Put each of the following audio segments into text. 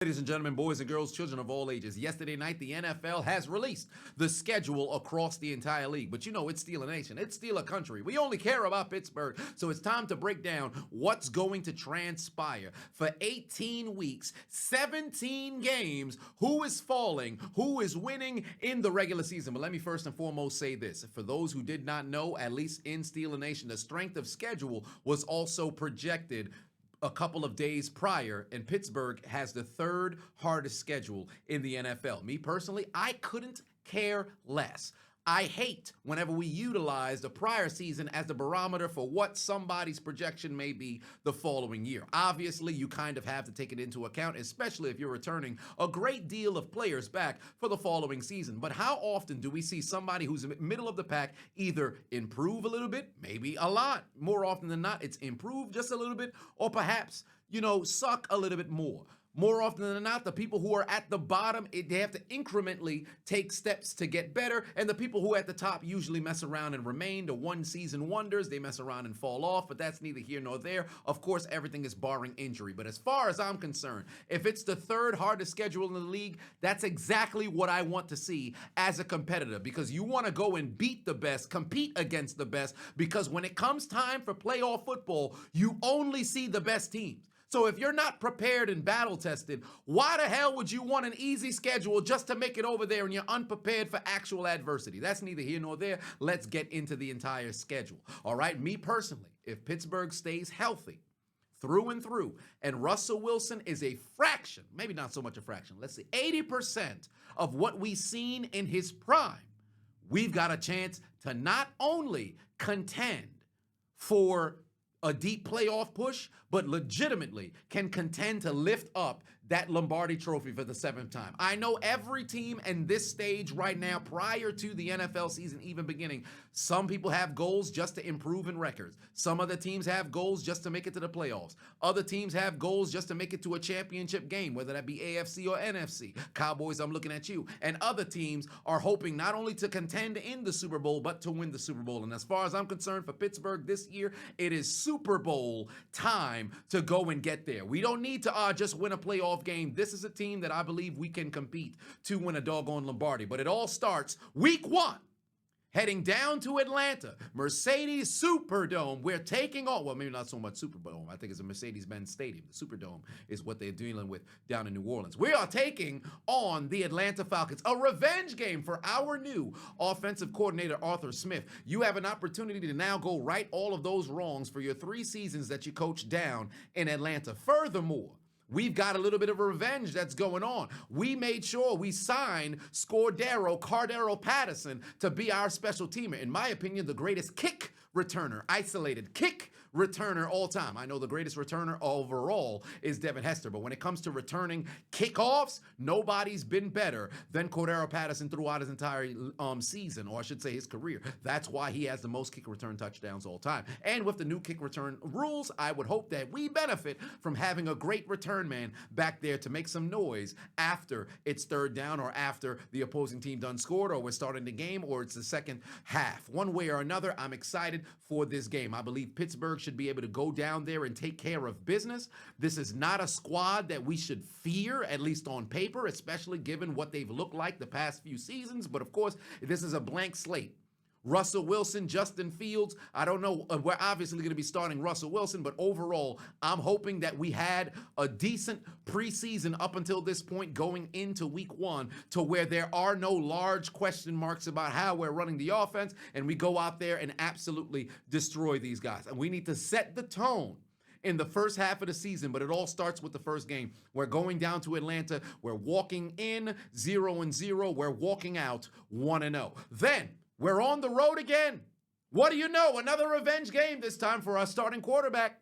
Ladies and gentlemen, boys and girls, children of all ages, yesterday night the NFL has released the schedule across the entire league. But you know, it's still a nation. It's still a country. We only care about Pittsburgh. So it's time to break down what's going to transpire for 18 weeks, 17 games, who is falling, who is winning in the regular season. But let me first and foremost say this. For those who did not know, at least in Steel Nation, the strength of schedule was also projected a couple of days prior, and Pittsburgh has the third hardest schedule in the NFL. Me personally, I couldn't care less. I hate whenever we utilize the prior season as the barometer for what somebody's projection may be the following year. Obviously, you kind of have to take it into account, especially if you're returning a great deal of players back for the following season. But how often do we see somebody who's middle of the pack either improve a little bit, maybe a lot? More often than not, it's improve just a little bit, or perhaps, suck a little bit more. More often than not, the people who are at the bottom, they have to incrementally take steps to get better. And the people who are at the top usually mess around and remain the one-season wonders. They mess around and fall off, but that's neither here nor there. Of course, everything is barring injury. But as far as I'm concerned, if it's the third hardest schedule in the league, that's exactly what I want to see as a competitor, because you want to go and beat the best, compete against the best, because when it comes time for playoff football, you only see the best teams. So if you're not prepared and battle tested, why the hell would you want an easy schedule just to make it over there and you're unprepared for actual adversity? That's neither here nor there. Let's get into the entire schedule. All right, me personally, if Pittsburgh stays healthy through and through, and Russell Wilson is a fraction, maybe not so much a fraction, let's say 80% of what we've seen in his prime, we've got a chance to not only contend for a deep playoff push, but legitimately can contend to lift up that Lombardi trophy for the seventh time. I know every team in this stage right now, prior to the NFL season even beginning, some people have goals just to improve in records. Some other teams have goals just to make it to the playoffs. Other teams have goals just to make it to a championship game, whether that be AFC or NFC. Cowboys, I'm looking at you. And other teams are hoping not only to contend in the Super Bowl, but to win the Super Bowl. And as far as I'm concerned, for Pittsburgh this year, it is Super Bowl time to go and get there. We don't need to just win a playoff game. This is a team that I believe we can compete to win a doggone Lombardi. But it all starts week 1. Heading down to Atlanta, Mercedes Superdome. We're taking on, well, maybe not so much Superdome. I think it's a Mercedes-Benz Stadium. The Superdome is what they're dealing with down in New Orleans. We are taking on the Atlanta Falcons, a revenge game for our new offensive coordinator, Arthur Smith. You have an opportunity to now go right all of those wrongs for your 3 seasons that you coached down in Atlanta. Furthermore, we've got a little bit of revenge that's going on. We made sure we signed Cardero Patterson to be our special teamer. In my opinion, the greatest kick returner, isolated kick returner all time. I know the greatest returner overall is Devin Hester, but when it comes to returning kickoffs, nobody's been better than Cordero Patterson throughout his entire season, or I should say his career. That's why he has the most kick return touchdowns all time. And with the new kick return rules, I would hope that we benefit from having a great return man back there to make some noise after it's third down, or after the opposing team done scored, or we're starting the game, or it's the second half. One way or another, I'm excited for this game. I believe Pittsburgh should be able to go down there and take care of business. This is not a squad that we should fear, at least on paper, especially given what they've looked like the past few seasons. But of course, this is a blank slate. Russell Wilson, Justin Fields, I don't know. We're obviously going to be starting Russell Wilson, but overall, I'm hoping that we had a decent preseason up until this point going into week 1, to where there are no large question marks about how we're running the offense, and we go out there and absolutely destroy these guys. And we need to set the tone in the first half of the season, but it all starts with the first game. We're going down to Atlanta. We're walking in 0-0. We're walking out 1-0. Then we're on the road again. What do you know? Another revenge game, this time for our starting quarterback.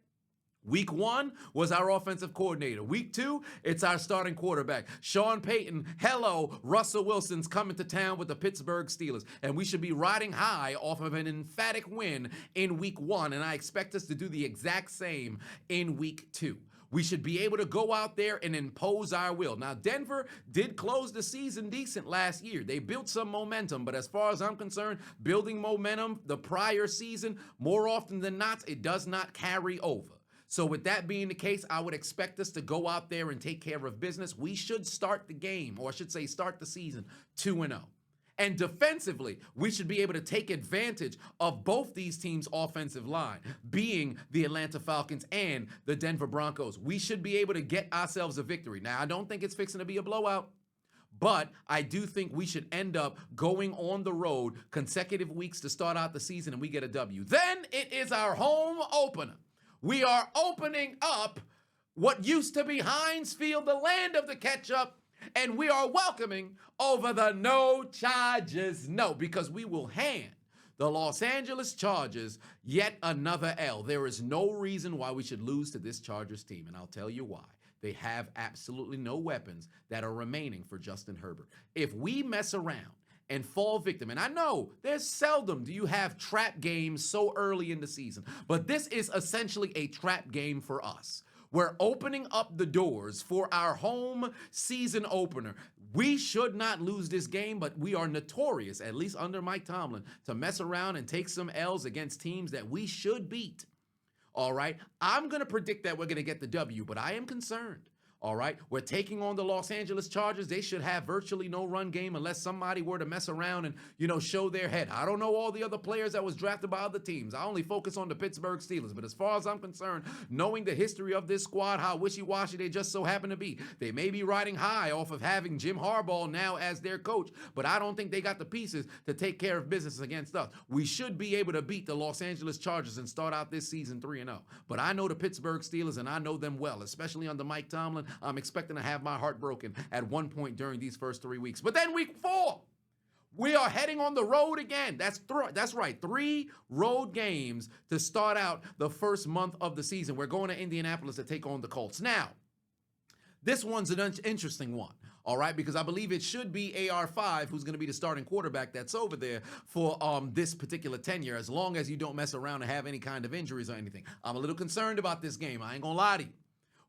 Week 1 was our offensive coordinator. Week 2, it's our starting quarterback. Sean Payton, hello, Russell Wilson's coming to town with the Pittsburgh Steelers. And we should be riding high off of an emphatic win in week 1. And I expect us to do the exact same in week 2. We should be able to go out there and impose our will. Now, Denver did close the season decent last year. They built some momentum, but as far as I'm concerned, building momentum the prior season, more often than not, it does not carry over. So with that being the case, I would expect us to go out there and take care of business. We should start the game, or I should say start the season 2-0. And defensively, we should be able to take advantage of both these teams' offensive line, being the Atlanta Falcons and the Denver Broncos. We should be able to get ourselves a victory. Now, I don't think it's fixing to be a blowout, but I do think we should end up going on the road consecutive weeks to start out the season and we get a W. Then it is our home opener. We are opening up what used to be Heinz Field, the land of the ketchup, and we are welcoming over the no charges no, because we will hand the Los Angeles Chargers yet another L. There is no reason why we should lose to this Chargers team, and I'll tell you why. They have absolutely no weapons that are remaining for Justin Herbert. If we mess around and fall victim, and I know there's seldom do you have trap games so early in the season, but this is essentially a trap game for us. We're opening up the doors for our home season opener. We should not lose this game, but we are notorious, at least under Mike Tomlin, to mess around and take some L's against teams that we should beat. All right, I'm going to predict that we're going to get the W, but I am concerned. All right, we're taking on the Los Angeles Chargers. They should have virtually no run game unless somebody were to mess around and, show their head. I don't know all the other players that was drafted by other teams. I only focus on the Pittsburgh Steelers. But as far as I'm concerned, knowing the history of this squad, how wishy-washy they just so happen to be, they may be riding high off of having Jim Harbaugh now as their coach, but I don't think they got the pieces to take care of business against us. We should be able to beat the Los Angeles Chargers and start out this season 3-0. But I know the Pittsburgh Steelers, and I know them well, especially under Mike Tomlin. I'm expecting to have my heart broken at one point during these first 3 weeks. But then week 4, we are heading on the road again. That's right, 3 road games to start out the first month of the season. We're going to Indianapolis to take on the Colts. Now, this one's an interesting one, all right, because I believe it should be AR5 who's going to be the starting quarterback that's over there for this particular tenure, as long as you don't mess around and have any kind of injuries or anything. I'm a little concerned about this game. I ain't going to lie to you.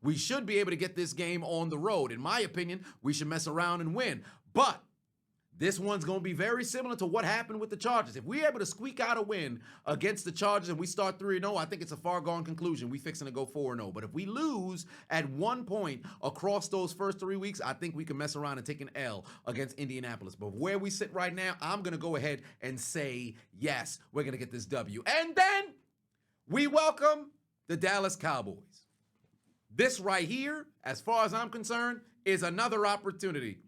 We should be able to get this game on the road. In my opinion, we should mess around and win. But this one's going to be very similar to what happened with the Chargers. If we're able to squeak out a win against the Chargers and we start 3-0, I think it's a far-gone conclusion. We're fixing to go 4-0. But if we lose at one point across those first 3 weeks, I think we can mess around and take an L against Indianapolis. But where we sit right now, I'm going to go ahead and say, yes, we're going to get this W. And then we welcome the Dallas Cowboys. This right here, as far as I'm concerned, is another opportunity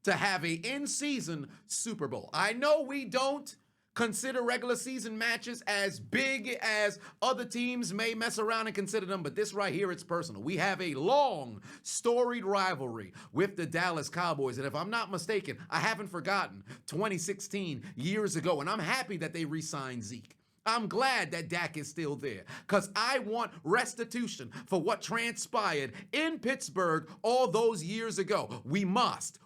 to have an in-season Super Bowl. I know we don't consider regular season matches as big as other teams may mess around and consider them, but this right here, it's personal. We have a long, storied rivalry with the Dallas Cowboys, and if I'm not mistaken, I haven't forgotten 2016 years ago, and I'm happy that they re-signed Zeke. I'm glad that Dak is still there because I want restitution for what transpired in Pittsburgh all those years ago. We must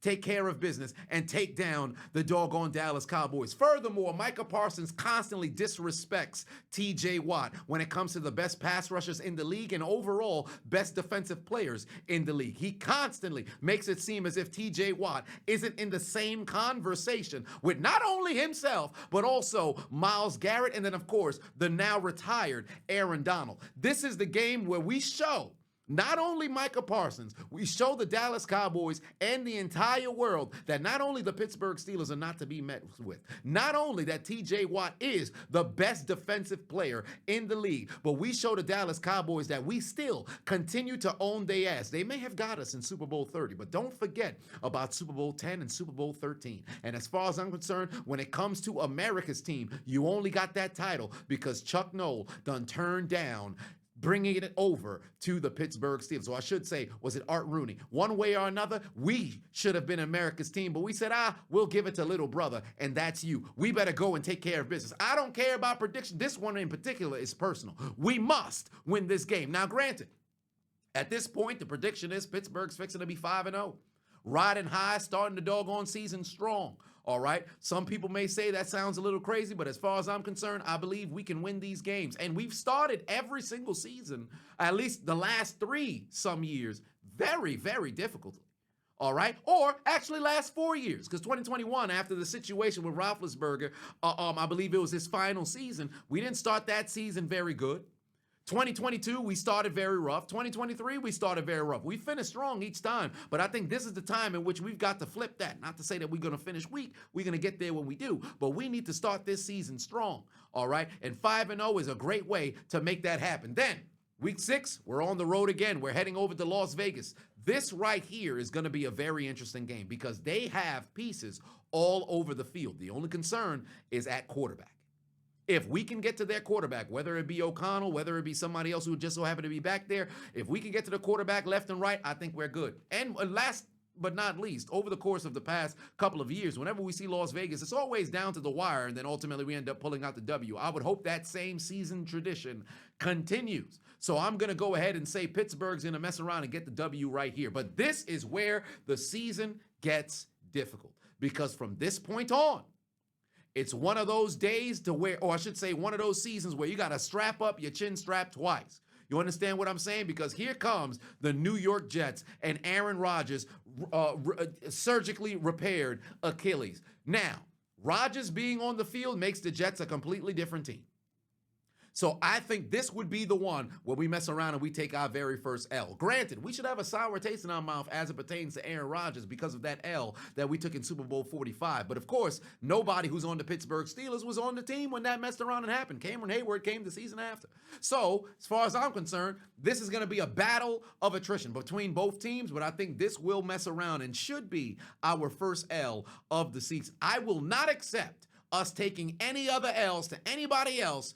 take care of business and take down the doggone Dallas Cowboys. Furthermore, Micah Parsons constantly disrespects TJ Watt when it comes to the best pass rushers in the league and overall best defensive players in the league. He constantly makes it seem as if TJ Watt isn't in the same conversation with not only himself, but also Myles Garrett, and then, of course, the now retired Aaron Donald. This is the game where we show not only Micah Parsons, we show the Dallas Cowboys and the entire world that not only the Pittsburgh Steelers are not to be met with, not only that TJ Watt is the best defensive player in the league, but we show the Dallas Cowboys that we still continue to own their ass. They may have got us in Super Bowl 30, but don't forget about Super Bowl 10 and Super Bowl 13. And as far as I'm concerned, when it comes to America's team, you only got that title because Chuck Noll done turned down bringing it over to the Pittsburgh Steelers. So I should say, was it Art Rooney? One way or another, we should have been America's team, but we said, we'll give it to little brother, and that's you. We better go and take care of business. I don't care about prediction. This one in particular is personal. We must win this game. Now, granted, at this point, the prediction is Pittsburgh's fixing to be 5-0. Riding high, starting the doggone season strong. All right. Some people may say that sounds a little crazy, but as far as I'm concerned, I believe we can win these games. And we've started every single season, at least the last 3 some years, very, very difficultly. All right. Or actually last 4 years, because 2021, after the situation with Roethlisberger, I believe it was his final season. We didn't start that season very good. 2022, we started very rough. 2023, we started very rough. We finished strong each time, but I think this is the time in which we've got to flip that. Not to say that we're going to finish weak. We're going to get there when we do, but we need to start this season strong, all right? And 5-0 is a great way to make that happen. Then, week 6, we're on the road again. We're heading over to Las Vegas. This right here is going to be a very interesting game because they have pieces all over the field. The only concern is at quarterback. If we can get to their quarterback, whether it be O'Connell, whether it be somebody else who just so happen to be back there, if we can get to the quarterback left and right, I think we're good. And last but not least, over the course of the past couple of years, whenever we see Las Vegas, it's always down to the wire, and then ultimately we end up pulling out the W. I would hope that same season tradition continues. So I'm going to go ahead and say Pittsburgh's going to mess around and get the W right here. But this is where the season gets difficult because from this point on, it's one of those days to where, or I should say one of those seasons where you got to strap up your chin strap twice. You understand what I'm saying? Because here comes the New York Jets and Aaron Rodgers surgically repaired Achilles. Now, Rodgers being on the field makes the Jets a completely different team. So I think this would be the one where we mess around and we take our very first L. Granted, we should have a sour taste in our mouth as it pertains to Aaron Rodgers because of that L that we took in Super Bowl 45. But of course, nobody who's on the Pittsburgh Steelers was on the team when that messed around and happened. Cameron Hayward came the season after. So as far as I'm concerned, this is going to be a battle of attrition between both teams, but I think this will mess around and should be our first L of the season. I will not accept us taking any other L's to anybody else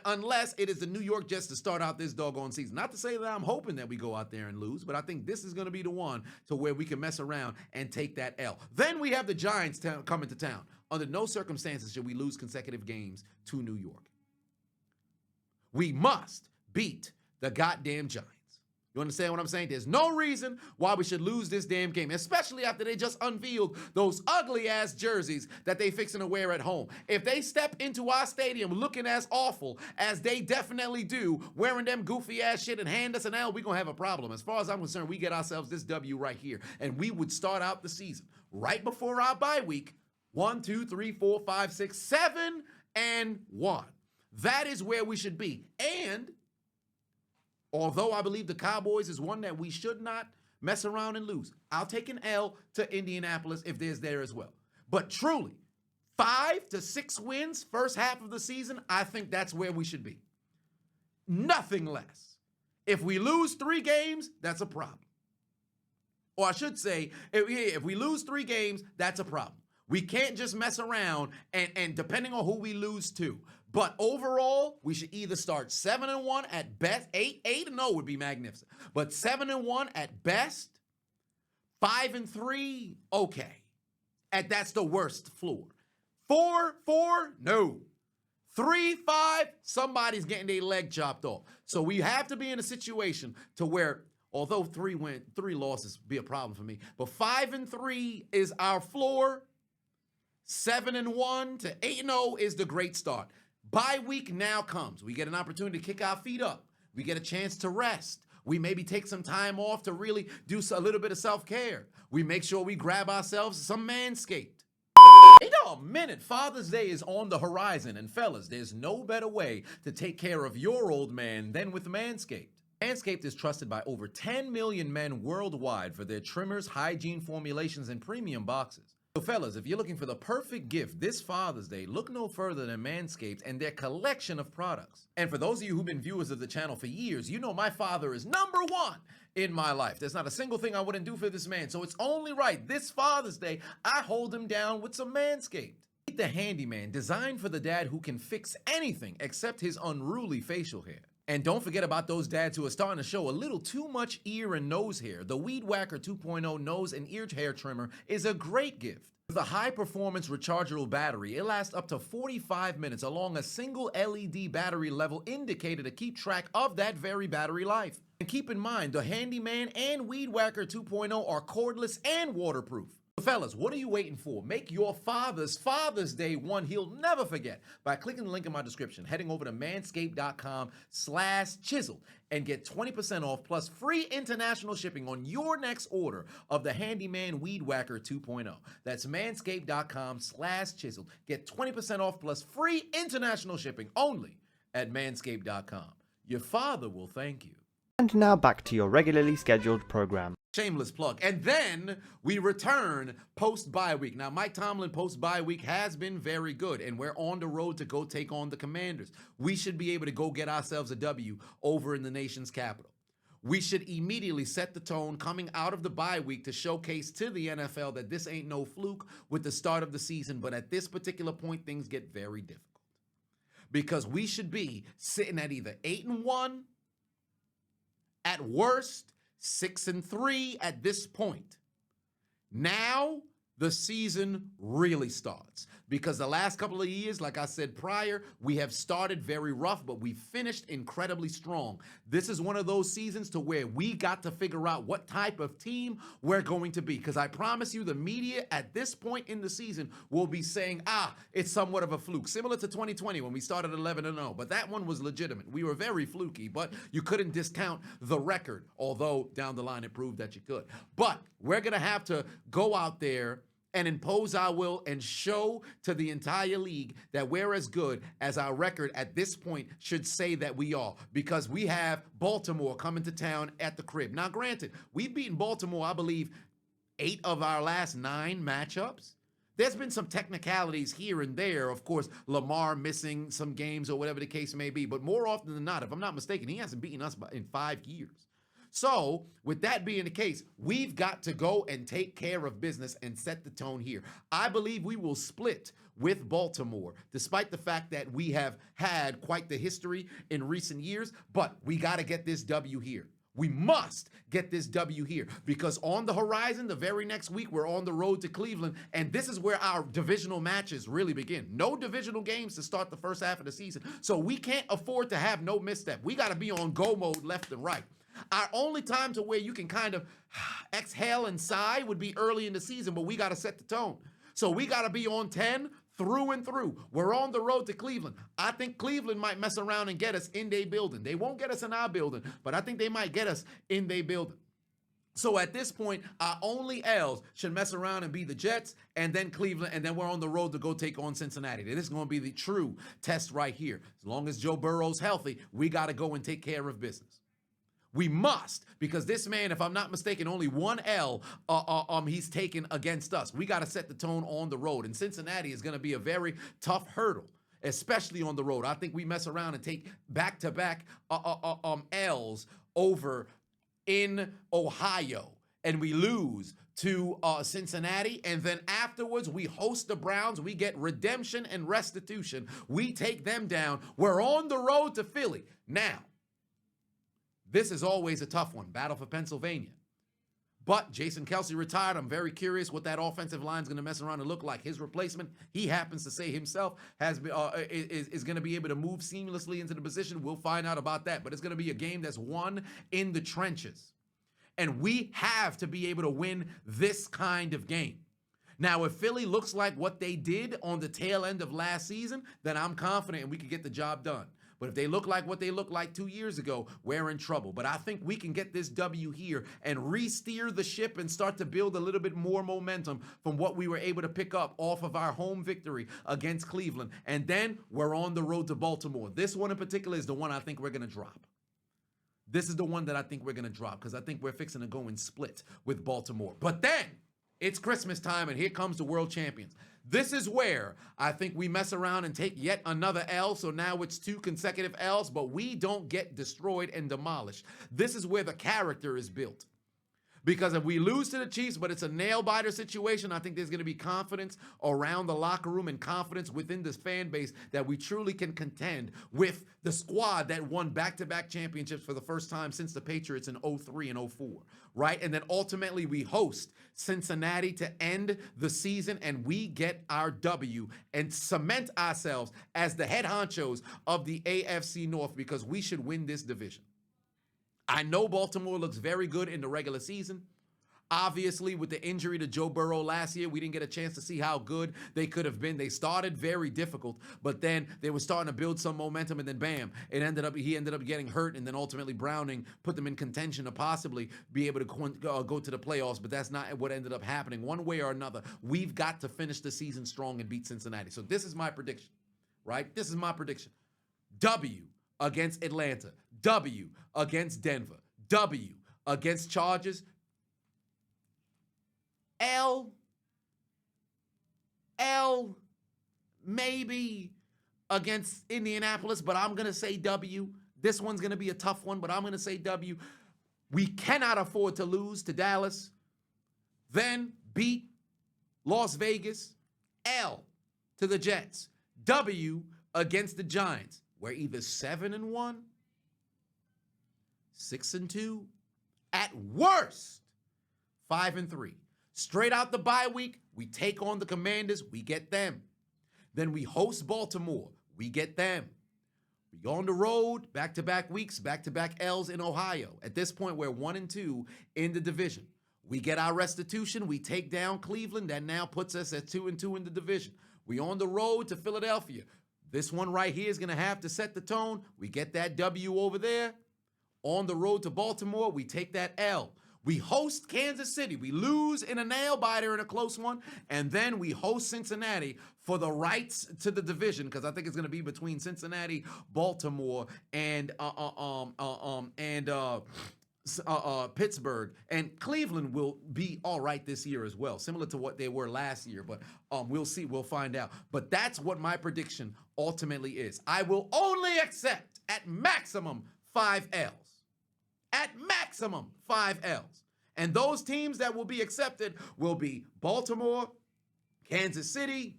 unless it is the New York Jets to start out this doggone season. Not to say that I'm hoping that we go out there and lose, but I think this is going to be the one to where we can mess around and take that L. Then we have the Giants coming to town. Under no circumstances should we lose consecutive games to New York. We must beat the goddamn Giants. You understand what I'm saying? There's no reason why we should lose this damn game, especially after they just unveiled those ugly-ass jerseys that they fixing to wear at home. If they step into our stadium looking as awful as they definitely do, wearing them goofy-ass shit and hand us an L, we're going to have a problem. As far as I'm concerned, we get ourselves this W right here, and we would start out the season right before our bye week, 1, 2, 3, 4, 5, 6, 7, and 1. That is where we should be. And although I believe the Cowboys is one that we should not mess around and lose, I'll take an L to Indianapolis if there's there as well. But truly, 5 to 6 wins first half of the season, I think that's where we should be. Nothing less. If we lose 3 games, that's a problem. Or I should say, if we lose 3 games, that's a problem. We can't just mess around and depending on who we lose to. But overall, we should either start 7-1 at best. 8-0 would be magnificent. But 7-1 at best. 5-3, okay. And that's the worst floor. 4-4, no. 3-5, somebody's getting their leg chopped off. So we have to be in a situation to where, although 3 losses be a problem for me, but 5-3 is our floor. 7-1 to 8-0 is the great start. Bye week now comes. We get an opportunity to kick our feet up. We get a chance to rest. We maybe take some time off to really do a little bit of self-care. We make sure we grab ourselves some Manscaped. Wait a minute, Father's Day is on the horizon, and fellas, there's no better way to take care of your old man than with Manscaped. Manscaped is trusted by over 10 million men worldwide for their trimmers, hygiene formulations, and premium boxes. So fellas, if you're looking for the perfect gift this Father's Day, look no further than Manscaped and their collection of products. And for those of you who've been viewers of the channel for years, you know my father is number 1 in my life. There's not a single thing I wouldn't do for this man. So it's only right this Father's Day, I hold him down with some Manscaped. Meet the handyman, designed for the dad who can fix anything except his unruly facial hair. And don't forget about those dads who are starting to show a little too much ear and nose hair. The Weed Whacker 2.0 nose and ear hair trimmer is a great gift. With a high-performance rechargeable battery, it lasts up to 45 minutes along a single LED battery level indicator to keep track of that very battery life. And keep in mind, the Handyman and Weed Whacker 2.0 are cordless and waterproof. Fellas, what are you waiting for? Make your Father's Day one he'll never forget by clicking the link in my description, heading over to manscaped.com/chiseled and get 20% off plus free international shipping on your next order of the Handyman Weed Whacker 2.0. That's manscaped.com/chiseled. Get 20% off plus free international shipping only at manscaped.com. Your father will thank you. And now back to your regularly scheduled program. Shameless plug. And then we return post-bye week. Now, Mike Tomlin post-bye week has been very good, and we're on the road to go take on the Commanders. We should be able to go get ourselves a W over in the nation's capital. We should immediately set the tone coming out of the bye week to showcase to the NFL that this ain't no fluke with the start of the season. But at this particular point, things get very difficult because we should be sitting at either 8-1, at worst 6-3 at this point. Now the season really starts because the last couple of years, like I said prior, we have started very rough, but we finished incredibly strong. This is one of those seasons to where we got to figure out what type of team we're going to be, because I promise you the media at this point in the season will be saying, it's somewhat of a fluke, similar to 2020 when we started 11-0, but that one was legitimate. We were very fluky, but you couldn't discount the record, although down the line it proved that you could. But we're going to have to go out there and impose our will and show to the entire league that we're as good as our record at this point should say that we are, because we have Baltimore coming to town at the crib. Now, granted, we've beaten Baltimore, I believe, 8 of our last 9 matchups. There's been some technicalities here and there, of course, Lamar missing some games or whatever the case may be, but more often than not, if I'm not mistaken, he hasn't beaten us in 5 years. So, with that being the case, we've got to go and take care of business and set the tone here. I believe we will split with Baltimore, despite the fact that we have had quite the history in recent years, but we got to get this W here. We must get this W here because on the horizon, the very next week, we're on the road to Cleveland, and this is where our divisional matches really begin. No divisional games to start the first half of the season, so we can't afford to have no misstep. We got to be on go mode left and right. Our only time to where you can kind of exhale and sigh would be early in the season, but we got to set the tone. So we got to be on 10 through and through. We're on the road to Cleveland. I think Cleveland might mess around and get us in their building. They won't get us in our building, but I think they might get us in their building. So at this point, our only L's should mess around and be the Jets and then Cleveland, and then we're on the road to go take on Cincinnati. This is going to be the true test right here. As long as Joe Burrow's healthy, we got to go and take care of business. We must, because this man, if I'm not mistaken, only 1 L he's taken against us. We got to set the tone on the road, and Cincinnati is going to be a very tough hurdle, especially on the road. I think we mess around and take back-to-back L's over in Ohio, and we lose to Cincinnati, and then afterwards we host the Browns. We get redemption and restitution. We take them down. We're on the road to Philly. Now, this is always a tough one, battle for Pennsylvania. But Jason Kelce retired. I'm very curious what that offensive line is going to mess around and look like. His replacement, he happens to say himself, is going to be able to move seamlessly into the position. We'll find out about that. But it's going to be a game that's won in the trenches. And we have to be able to win this kind of game. Now, if Philly looks like what they did on the tail end of last season, then I'm confident we can get the job done. But if they look like what they looked like 2 years ago, we're in trouble. But I think we can get this W here and re-steer the ship and start to build a little bit more momentum from what we were able to pick up off of our home victory against Cleveland. And then we're on the road to Baltimore. This one in particular is the one I think we're going to drop. This is the one that I think we're going to drop because I think we're fixing to go and split with Baltimore. But then it's Christmas time, and here comes the world champions. This is where I think we mess around and take yet another L, so now it's 2 consecutive L's, but we don't get destroyed and demolished. This is where the character is built. Because if we lose to the Chiefs, but it's a nail-biter situation, I think there's going to be confidence around the locker room and confidence within this fan base that we truly can contend with the squad that won back-to-back championships for the first time since the Patriots in 03 and 04, right? And then ultimately we host Cincinnati to end the season, and we get our W and cement ourselves as the head honchos of the AFC North because we should win this division. I know Baltimore looks very good in the regular season. Obviously, with the injury to Joe Burrow last year, we didn't get a chance to see how good they could have been. They started very difficult, but then they were starting to build some momentum, and then bam, he ended up getting hurt, and then ultimately Browning put them in contention to possibly be able to go to the playoffs, but that's not what ended up happening. One way or another, we've got to finish the season strong and beat Cincinnati. So this is my prediction, right? This is my prediction. W against Atlanta. W against Denver. W against Chargers. L maybe against Indianapolis, but I'm going to say W. This one's going to be a tough one, but I'm going to say W. We cannot afford to lose to Dallas. Then beat Las Vegas. L to the Jets. W against the Giants. We're either 7-1, 6-2, at worst 5-3. Straight out the bye week, we take on the Commanders, we get them. Then we host Baltimore, we get them. We go on the road, back-to-back weeks, back-to-back L's in Ohio. At this point, we're 1-2 in the division. We get our restitution, we take down Cleveland, that now puts us at 2-2 in the division. We on the road to Philadelphia. This one right here is going to have to set the tone. We get that W over there. On the road to Baltimore, we take that L. We host Kansas City. We lose in a nail-biter in a close one, and then we host Cincinnati for the rights to the division, because I think it's going to be between Cincinnati, Baltimore, and Pittsburgh. And Cleveland will be all right this year as well, similar to what they were last year, but we'll see. We'll find out. But that's what my prediction ultimately is. I will only accept at maximum 5 L's. At maximum 5 L's. And those teams that will be accepted will be Baltimore, Kansas City,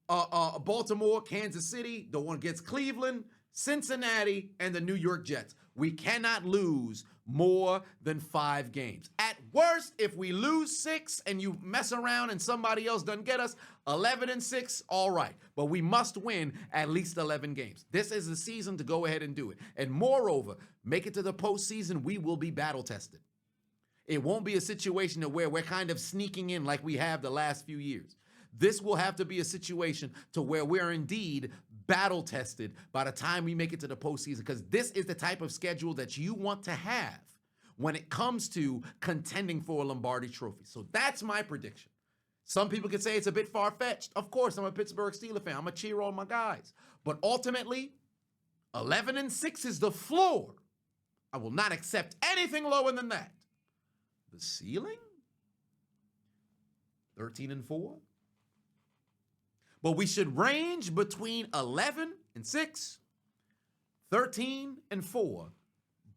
Baltimore, Kansas City, the one against Cleveland, Cincinnati, and the New York Jets. We cannot lose more than 5 games. At worst, if we lose 6 and you mess around and somebody else doesn't get us, 11-6, all right. But we must win at least 11 games. This is the season to go ahead and do it. And moreover, make it to the postseason, we will be battle tested. It won't be a situation where we're kind of sneaking in like we have the last few years. This will have to be a situation to where we're indeed battle tested by the time we make it to the postseason, because this is the type of schedule that you want to have when it comes to contending for a Lombardi trophy. So that's my prediction. Some people could say it's a bit far-fetched. Of course, I'm a Pittsburgh Steelers fan. I'm going to cheer on my guys. But ultimately, 11-6 is the floor. I will not accept anything lower than that. The ceiling? 13-4? But we should range between 11-6, 13-4,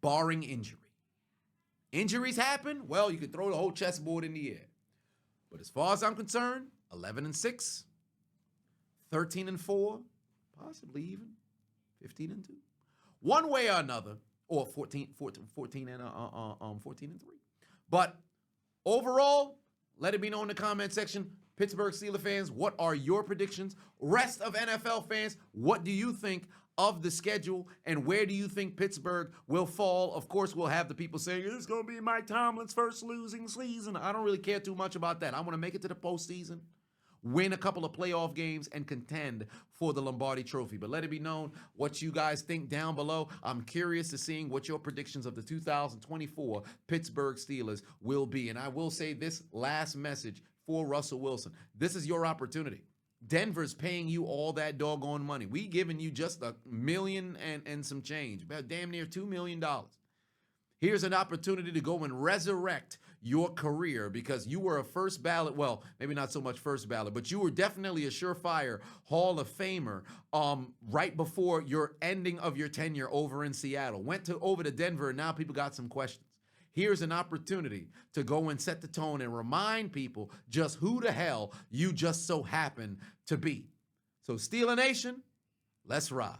barring injury. Injuries happen, well, you could throw the whole chessboard in the air. But as far as I'm concerned, 11-6, 13-4, possibly even 15-2. One way or another, or 14 and 3. But overall, let it be known in the comment section, Pittsburgh Steelers fans, what are your predictions? Rest of NFL fans, what do you think of the schedule, and where do you think Pittsburgh will fall? Of course, we'll have the people saying, it's going to be Mike Tomlin's first losing season. I don't really care too much about that. I want to make it to the postseason, win a couple of playoff games, and contend for the Lombardi Trophy. But let it be known what you guys think down below. I'm curious to seeing what your predictions of the 2024 Pittsburgh Steelers will be. And I will say this last message for Russell Wilson. This is your opportunity. Denver's paying you all that doggone money. We giving you just $1 million and some change, about damn near $2 million. Here's an opportunity to go and resurrect your career, because you were a first ballot, well, maybe not so much first ballot, but you were definitely a surefire Hall of Famer right before your ending of your tenure over in Seattle. Went over to Denver, and now people got some questions. Here's an opportunity to go and set the tone and remind people just who the hell you just so happen to be. So Steeler Nation, let's ride.